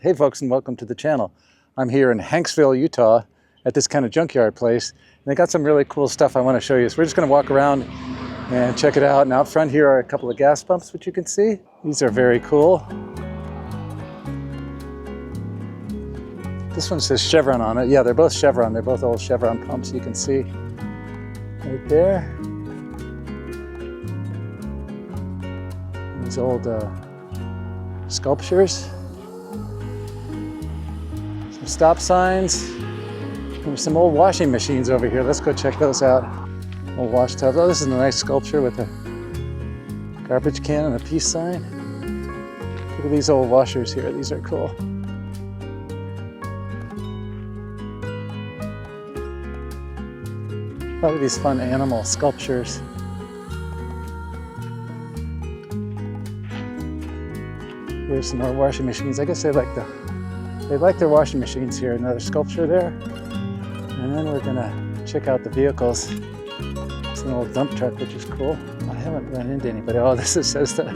Hey folks, and welcome to the channel. I'm here in Hanksville, Utah at this kind of junkyard place. And they got some really cool stuff I want to show you. So we're just going to walk around and check it out. And out front here are a couple of gas pumps, which you can see. These are very cool. This one says Chevron on it. Yeah, they're both Chevron. They're both old Chevron pumps, you can see right there. And these old sculptures. Stop signs. There's some old washing machines over here. Let's go check those out. Old wash tubs. Oh, this is a nice sculpture with a garbage can and a peace sign. Look at these old washers here. These are cool. A lot of these fun animal sculptures. Here's some more washing machines. I guess they like their washing machines here. Another sculpture there. And then we're gonna check out the vehicles. It's an old dump truck, which is cool. I haven't run into anybody. Oh, this says that.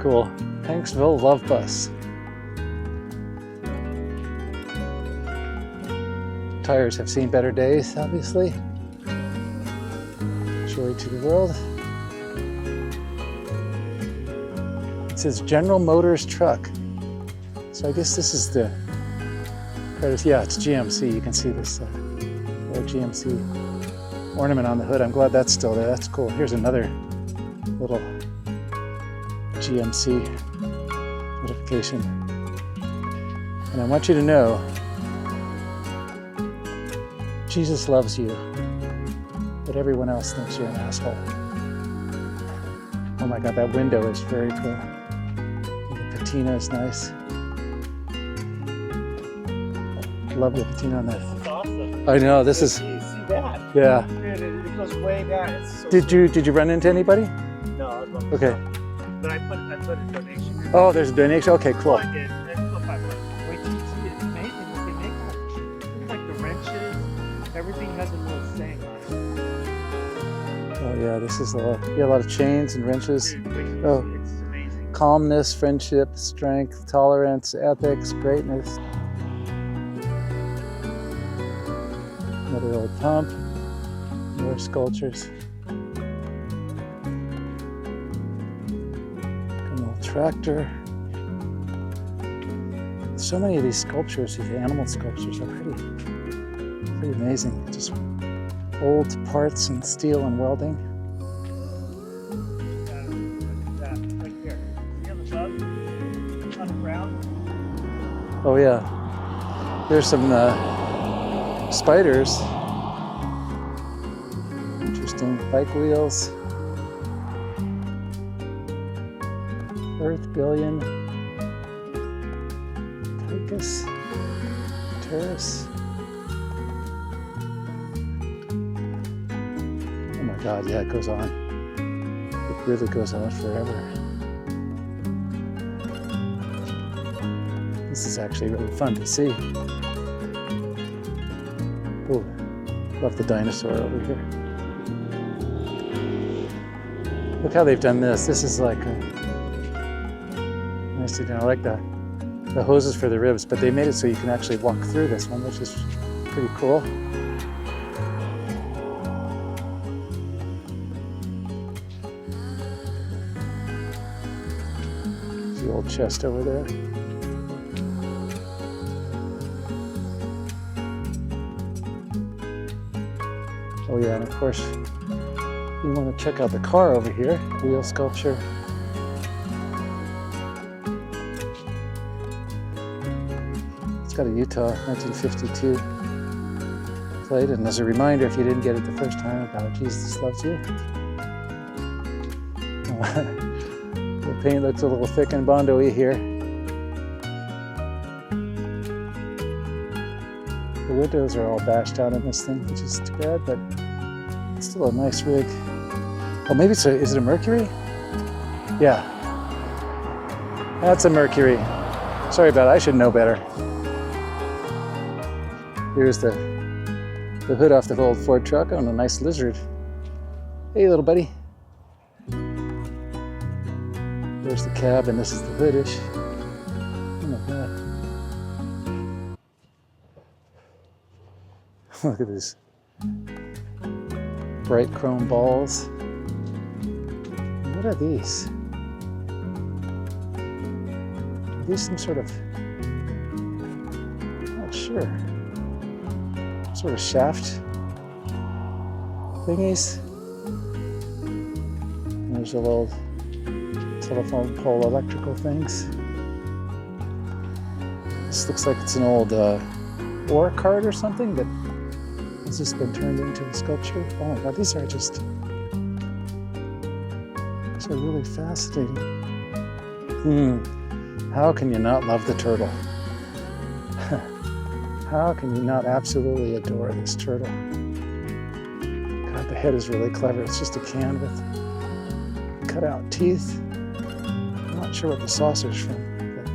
Cool. Hanksville Love Bus. Tires have seen better days, obviously. Joy to the world. It says General Motors truck. So I guess this is the, yeah, it's GMC. You can see this little GMC ornament on the hood. I'm glad that's still there. That's cool. Here's another little GMC notification. And I want you to know, Jesus loves you, but everyone else thinks you're an asshole. Oh my God, that window is very cool. The patina is nice. Love the patina on that. This is awesome. I know, this is. You see that? Yeah. Dude, it goes way back. It's so Did you run into anybody? No, I was on Okay. But I put a donation in. Oh, there's a donation. Okay, cool. I did. I put 500. Wait till you see it. It's amazing what they make out of it. Like the wrenches, everything has a little saying on it. Oh yeah, this is a lot of chains and wrenches. Dude, wait till you Oh. see it. It's amazing. Calmness, friendship, strength, tolerance, ethics, greatness. Another old pump, more sculptures. An old tractor. So many of these sculptures, these animal sculptures, are pretty amazing. Just old parts and steel and welding. Look at that, right there. See on the bug? On the ground? Oh yeah, there's some spiders. Interesting. Bike wheels. Earth billion. Ticus. Terrace. Oh my God, yeah, it goes on. It really goes on forever. This is actually really fun to see. Oh, love the dinosaur over here. Look how they've done this. This is like nice to do. I like the hoses for the ribs, but they made it so you can actually walk through this one, which is pretty cool. There's the old chest over there. Oh yeah, and of course, you want to check out the car over here, wheel sculpture. It's got a Utah 1952 plate, and as a reminder, if you didn't get it the first time, about Jesus loves you. The paint looks a little thick and bondo-y here. The windows are all bashed out in this thing, which is too bad, but it's still a nice rig. Oh, maybe is it a Mercury? Yeah. That's a Mercury. Sorry about it, I should know better. Here's the hood off the old Ford truck on a nice lizard. Hey, little buddy. There's the cab, and this is the hoodish. Oh my God. Look at these bright chrome balls. What are these? Are these some sort of, I'm not sure, sort of shaft thingies? And there's a little telephone pole electrical things. This looks like it's an old ore cart or something that has just been turned into a sculpture. Oh my God, these are really fascinating. How can you not love the turtle? How can you not absolutely adore this turtle? God, the head is really clever. It's just a can with cut out teeth. I'm not sure what the saucer's from, but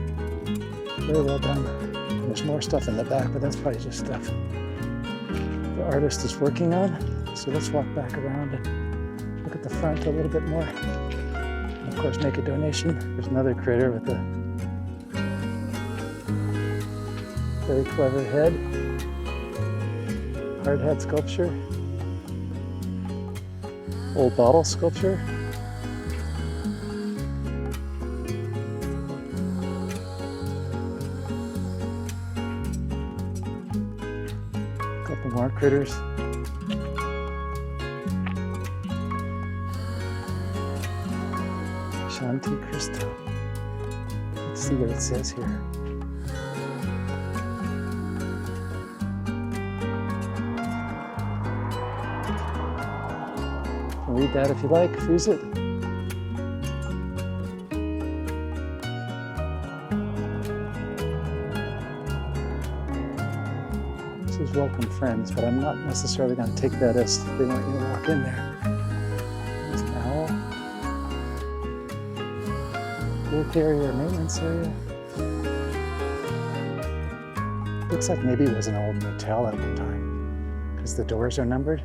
very well done. And there's more stuff in the back, but that's probably just stuff the artist is working on. So let's walk back around and look at the front a little bit more. And of course, make a donation. There's another critter with a very clever head. Hard head sculpture. Old bottle sculpture. Couple more critters. Shanti Cristo. Let's see what it says here. Read that if you like, freeze it. This is welcome friends, but I'm not necessarily going to take that as they want you to walk in there. There's an owl. Work area, maintenance area. Looks like maybe it was an old motel at one time, because the doors are numbered.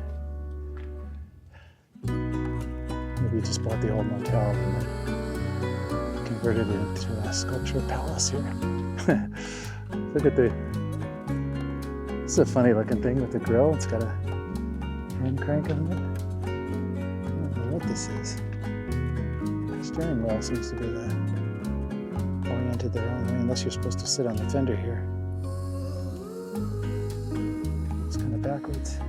We just bought the old motel and then converted it into a sculpture palace here. Look at this is a funny looking thing with the grill. It's got a hand crank on it. I don't know what this is. The steering wheel seems to be oriented their own way, unless you're supposed to sit on the fender here. It's kind of backwards.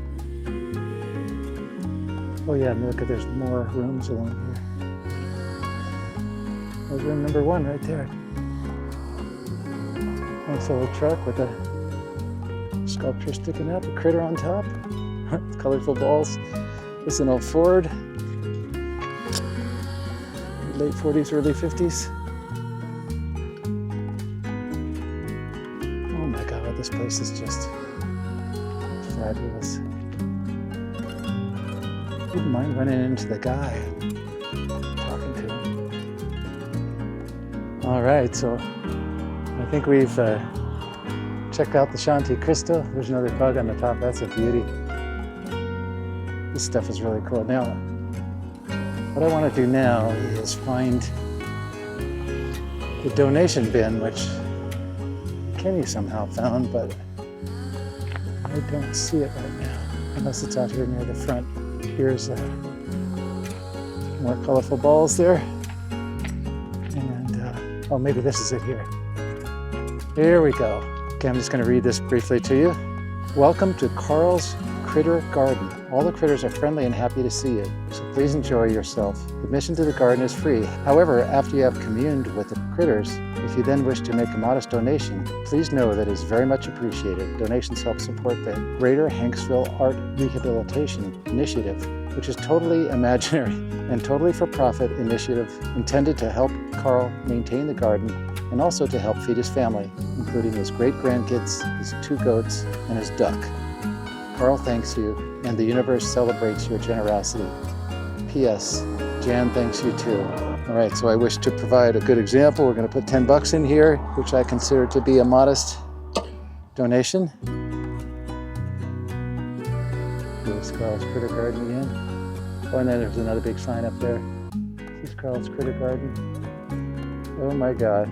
Oh yeah, look at, there's more rooms along here. There's room number 1 right there. Nice old truck with a sculpture sticking up, a critter on top, colorful balls. This is an old Ford, late 40s, early 50s. Oh my God, this place is just fabulous. Wouldn't mind running into the guy and talking to him. All right, so I think we've checked out the Shanti Cristo. There's another bug on the top. That's a beauty. This stuff is really cool. Now, what I want to do now is find the donation bin, which Kenny somehow found, but I don't see it right now, unless it's out here near the front. Here's more colorful balls there. And, oh, maybe this is it here. Here we go. Okay, I'm just going to read this briefly to you. Welcome to Carl's Critter Garden. All the critters are friendly and happy to see you, so please enjoy yourself. Admission to the garden is free. However, after you have communed with the critters, if you then wish to make a modest donation, please know that it is very much appreciated. Donations help support the Greater Hanksville Art Rehabilitation Initiative, which is totally imaginary and totally for-profit initiative intended to help Carl maintain the garden and also to help feed his family, including his great-grandkids, his 2 goats, and his duck. Carl thanks you, and the universe celebrates your generosity. P.S. Jan thanks you too. All right, so I wish to provide a good example. We're going to put $10 in here, which I consider to be a modest donation. Here's Carl's Critter Garden again. Oh, and then there's another big sign up there. Here's Carl's Critter Garden. Oh my God.